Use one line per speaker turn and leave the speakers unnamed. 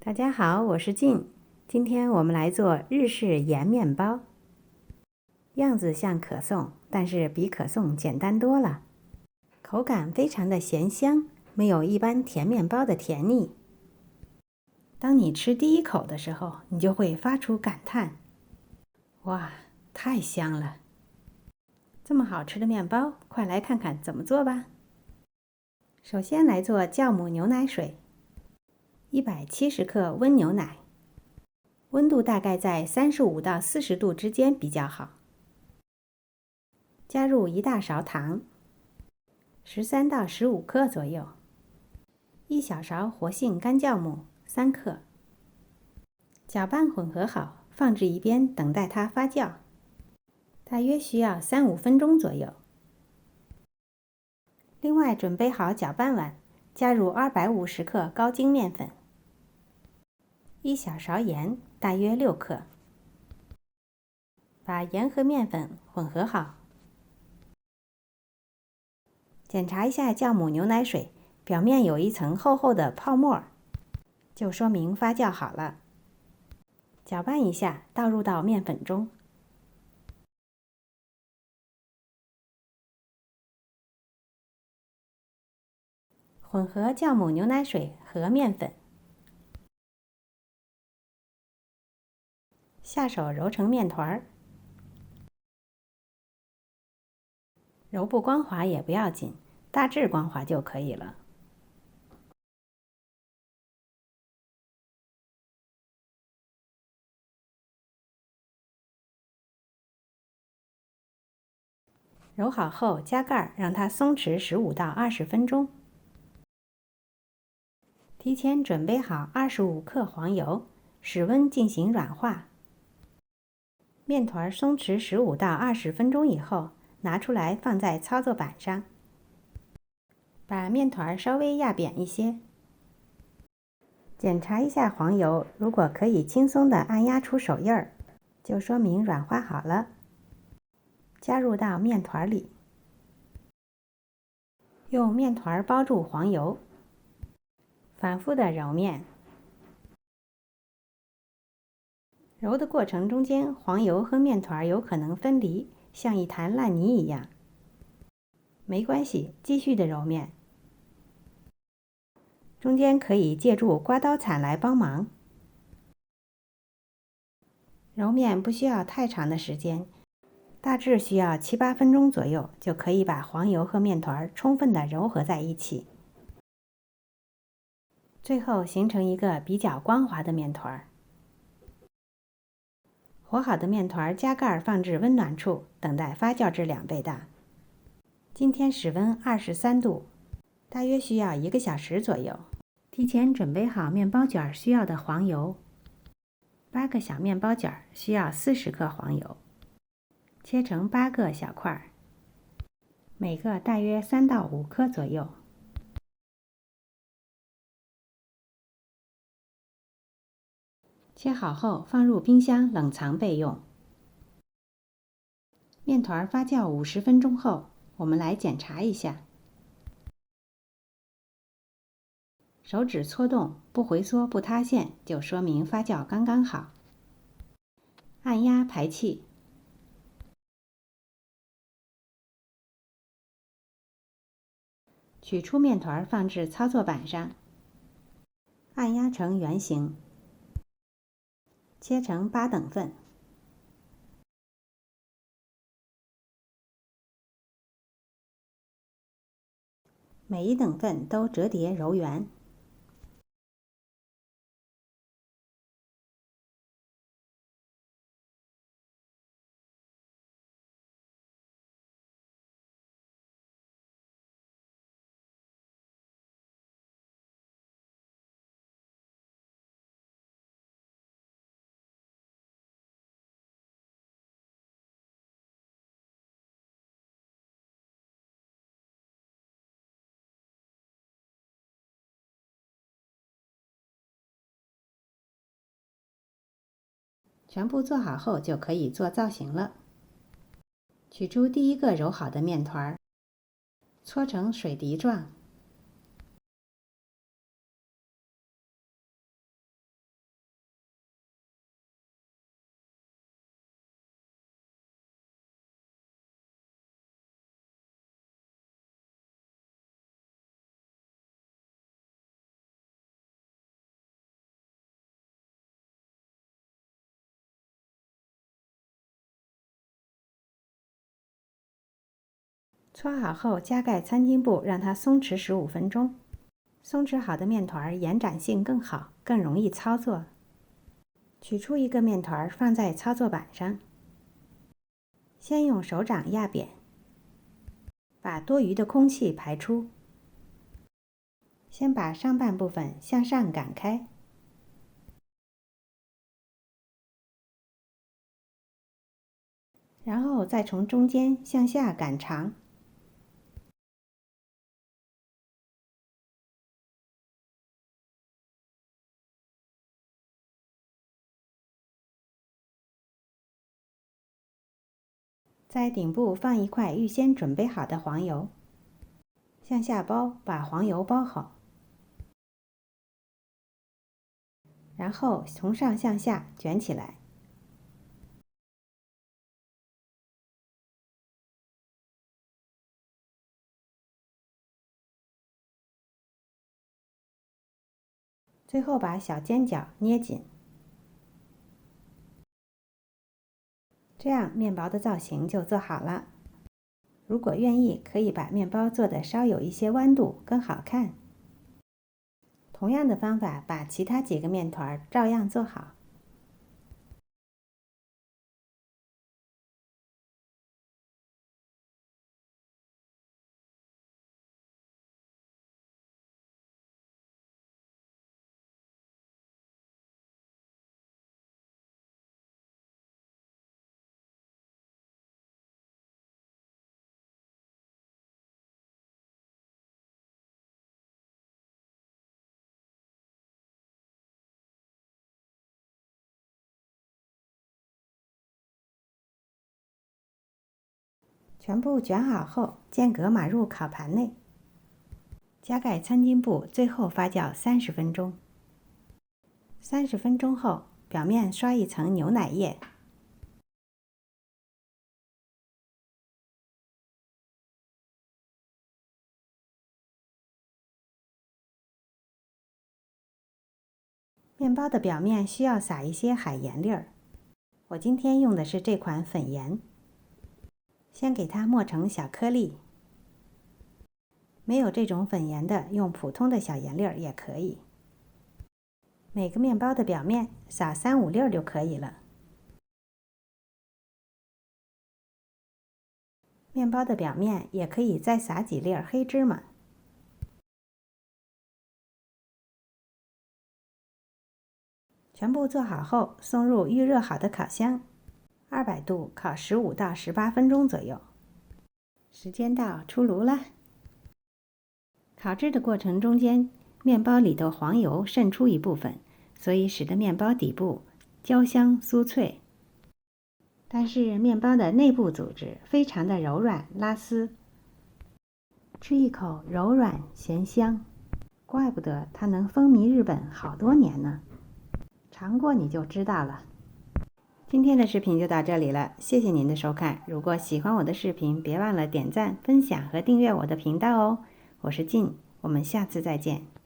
大家好，我是静。今天我们来做日式盐面包，样子像可颂，但是比可颂简单多了。口感非常的咸香，没有一般甜面包的甜腻。当你吃第一口的时候，你就会发出感叹：哇，太香了！这么好吃的面包，快来看看怎么做吧。首先来做酵母牛奶水，170克温牛奶。温度大概在35到40度之间比较好。加入1大勺糖，13到15克左右，1小勺活性干酵母3克。搅拌混合好，放置一边，等待它发酵，大约需要3-5分钟左右。另外准备好搅拌碗，加入250克高筋面粉，1小勺盐，大约6克。把盐和面粉混合好，检查一下酵母牛奶水，表面有一层厚厚的泡沫，就说明发酵好了。搅拌一下，倒入到面粉中。混合酵母牛奶水和面粉，下手揉成面团，揉不光滑也不要紧，大致光滑就可以了。揉好后加盖，让它松弛15到20分钟。提前准备好25克黄油，室温进行软化。面团松弛15到20分钟以后，拿出来放在操作板上，把面团稍微压扁一些。检查一下黄油，如果可以轻松地按压出手印儿，就说明软化好了。加入到面团里，用面团包住黄油，反复的揉面。揉的过程中间，黄油和面团有可能分离，像一滩烂泥一样。没关系，继续的揉面。中间可以借助刮刀铲来帮忙。揉面不需要太长的时间，大致需要7-8分钟左右，就可以把黄油和面团充分的揉合在一起，最后形成一个比较光滑的面团。和好的面团加盖放置温暖处，等待发酵至2倍大。今天室温23度，大约需要1个小时左右。提前准备好面包卷需要的黄油，8个小面包卷需要40克黄油，切成8个小块，每个大约3到5克左右。切好后放入冰箱冷藏备用。面团发酵50分钟后，我们来检查一下。手指搓动，不回缩不塌陷，就说明发酵刚刚好。按压排气，取出面团放置操作板上，按压成圆形，切成8等份。每一等份都折叠揉圆。全部做好后就可以做造型了。取出第一个揉好的面团，搓成水滴状，搓好后加盖餐巾布，让它松弛15分钟。松弛好的面团延展性更好，更容易操作。取出一个面团放在操作板上，先用手掌压扁，把多余的空气排出。先把上半部分向上擀开，然后再从中间向下擀长。在顶部放一块预先准备好的黄油，向下包，把黄油包好，然后从上向下卷起来。最后把小尖角捏紧，这样面包的造型就做好了。如果愿意，可以把面包做得稍有一些弯度，更好看。同样的方法，把其他几个面团照样做好。全部卷好后，间隔码入烤盘内，加盖餐巾布，最后发酵30分钟。30分钟后，表面刷一层牛奶液。面包的表面需要撒一些海盐粒儿，我今天用的是这款粉盐。先给它磨成小颗粒，没有这种粉盐的，用普通的小盐粒儿也可以。每个面包的表面撒3、5粒就可以了。面包的表面也可以再撒几粒黑芝麻。全部做好后，送入预热好的烤箱，200度烤15到18分钟左右。时间到，出炉了。烤制的过程中间，面包里头黄油渗出一部分，所以使得面包底部焦香酥脆。但是面包的内部组织非常的柔软拉丝，吃一口柔软咸香，怪不得它能风靡日本好多年呢。尝过你就知道了。今天的视频就到这里了，谢谢您的收看。如果喜欢我的视频，别忘了点赞、分享和订阅我的频道哦。我是静，我们下次再见。